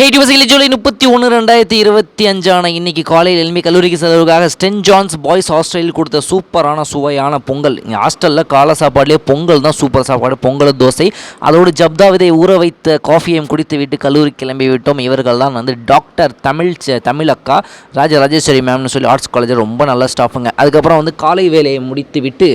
ஜூலை 31, 2025 இன்னைக்கு காலையில் எல்மி கல்லூரிக்கு செலவுக்காக சென்ட் ஜான்ஸ் பாய்ஸ் ஹாஸ்டலில் கொடுத்த சூப்பரான சுவையான பொங்கல். இங்கே ஹாஸ்டலில் காலை சாப்பாடுலேயே பொங்கல் தான் சூப்பர் சாப்பாடு. பொங்கல் தோசை, அதோடு ஜப்தா விதை ஊற வைத்த காஃபியையும் குடித்து விட்டு கல்லூரி கிளம்பி விட்டோம். இவர்கள் தான் வந்து டாக்டர் தமிழக்கா ராஜராஜேஸ்வரி மேம்னு சொல்லி ஆர்ட்ஸ் காலேஜ் ரொம்ப நல்ல ஸ்டாஃபுங்க. அதுக்கப்புறம் வந்து காலை வேலையை முடித்து விட்டு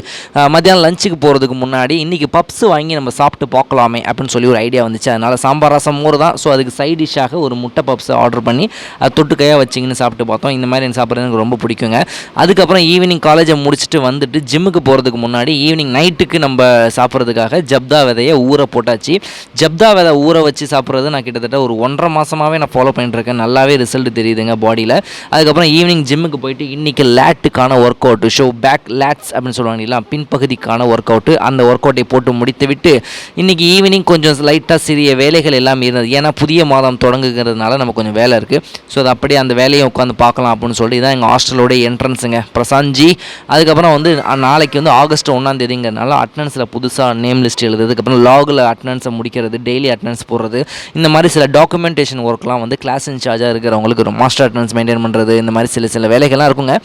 மத்தியானம் லஞ்சுக்கு போகிறதுக்கு முன்னாடி இன்றைக்கி பப்ஸ் வாங்கி நம்ம சாப்பிட்டு பார்க்கலாமே அப்படின்னு சொல்லி ஒரு ஐடியா வந்துச்சு. அதனால் சாம்பார் ரசம் மோர் தான். ஸோ அதுக்கு சைட் டிஷ்ஷாக ஒரு முட்டை பப்ஸை ஆர்டர் பண்ணி அது தொட்டுக்கையாக வச்சிங்கன்னு சாப்பிட்டு பார்த்தோம். இந்த மாதிரி எனக்கு சாப்பிட்றது எனக்கு ரொம்ப பிடிக்குங்க. அதுக்கப்புறம் ஈவினிங் காலேஜை முடிச்சுட்டு வந்துட்டு ஜிம்முக்கு போகிறதுக்கு முன்னாடி ஈவினிங் நைட்டுக்கு நம்ம சாப்பிட்றதுக்காக ஜப்தா விதையை ஊற போட்டாச்சு. ஜப்தா விதை ஊற வச்சு சாப்பிட்றது நான் கிட்டத்தட்ட ஒரு 1.5 மாதமாகவே நான் ஃபாலோ பண்ணிட்டுருக்கேன். நல்லாவே ரிசல்ட் தெரியுதுங்க பாடியில். அதுக்கப்புறம் ஈவினிங் ஜிம்முக்கு போயிட்டு இன்றைக்கி லேட்டுக்கான ஒர்க் அவுட்டு, ஷோ பேக் லேட்ஸ் அப்படின்னு சொல்லுவாங்க இல்லையா, பின்பகுதிக்கான ஒர்க் அவுட்டு, அந்த ஒர்க் அவுட்டை போட்டு முடித்து விட்டு இன்றைக்கி ஈவினிங் கொஞ்சம் லைட்டாக சிறிய வேலைகள் எல்லாம் இருந்தது. ஏன்னா புதிய மாதம் தொடங்குகிறதுனால நம்ம கொஞ்சம் வேலை இருக்குது. ஸோ அது அப்படியே அந்த வேலையை உட்காந்து பார்க்கலாம் அப்படின்னு சொல்லிட்டு இதான் எங்கள் ஹாஸ்டலோடைய என்ட்ரன்ஸுங்க, பிரசாந்த்ஜி. அதுக்கப்புறம் வந்து நாளைக்கு வந்து ஆகஸ்ட் 1 அட்டனன்ஸில் புதுசாக நேம் லிஸ்ட் எழுதுறது, அதுக்கப்புறம் லாகில் அட்டனன்ஸை முடிக்கிறது, டெய்லி அட்டனன்ஸ் போடுறது, இந்த மாதிரி சில டாக்குமெண்டேஷன் ஒர்க்லாம் வந்து கிளாஸ் இன்சார்ஜாக இருக்கிறவங்களுக்கு ஒரு மாஸ்டர் அட்டனன்ஸ் மெயின்டைன் பண்ணுறது, இந்த மாதிரி சில வேலைகள்லாம் இருக்குங்க.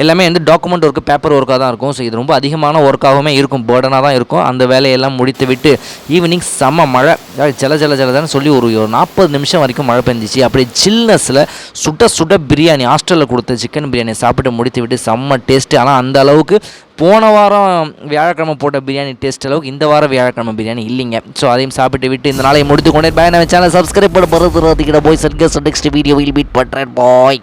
எல்லாமே வந்து டாக்குமெண்ட் ஒர்க்கு, பேப்பர் ஒர்க்காக தான் இருக்கும். ஸோ இது ரொம்ப அதிகமான ஒர்க்காகவுமே இருக்கும், பேர்டனாக தான் இருக்கும். அந்த வேலையெல்லாம் முடித்து விட்டு ஈவினிங் செம்ம மழை, ஜலன்னு சொல்லி ஒரு 40 நிமிஷம் வரைக்கும் மழை பெஞ்சிச்சு. அப்படி சில்னஸில் சுட பிரியாணி, ஹாஸ்டலில் கொடுத்த சிக்கன் பிரியாணி சாப்பிட்டு முடித்து விட்டு செம்ம டேஸ்ட்டு. ஆனால் அந்த அளவுக்கு போன வாரம் வியாழக்கிழமை போட்ட பிரியாணி டேஸ்ட் அளவுக்கு இந்த வாரம் வியாழக்கிழமை பிரியாணி இல்லைங்க. ஸோ அதையும் சாப்பிட்டு விட்டு இந்த நாளை முடித்து கொண்டே பாய். நம்ம சேனல் சப்ஸ்கிரைப் பண்ண போகிறது போய் நெக்ஸ்ட் வீடியோ வில் மீட் பண்ணுறேன் பாய்.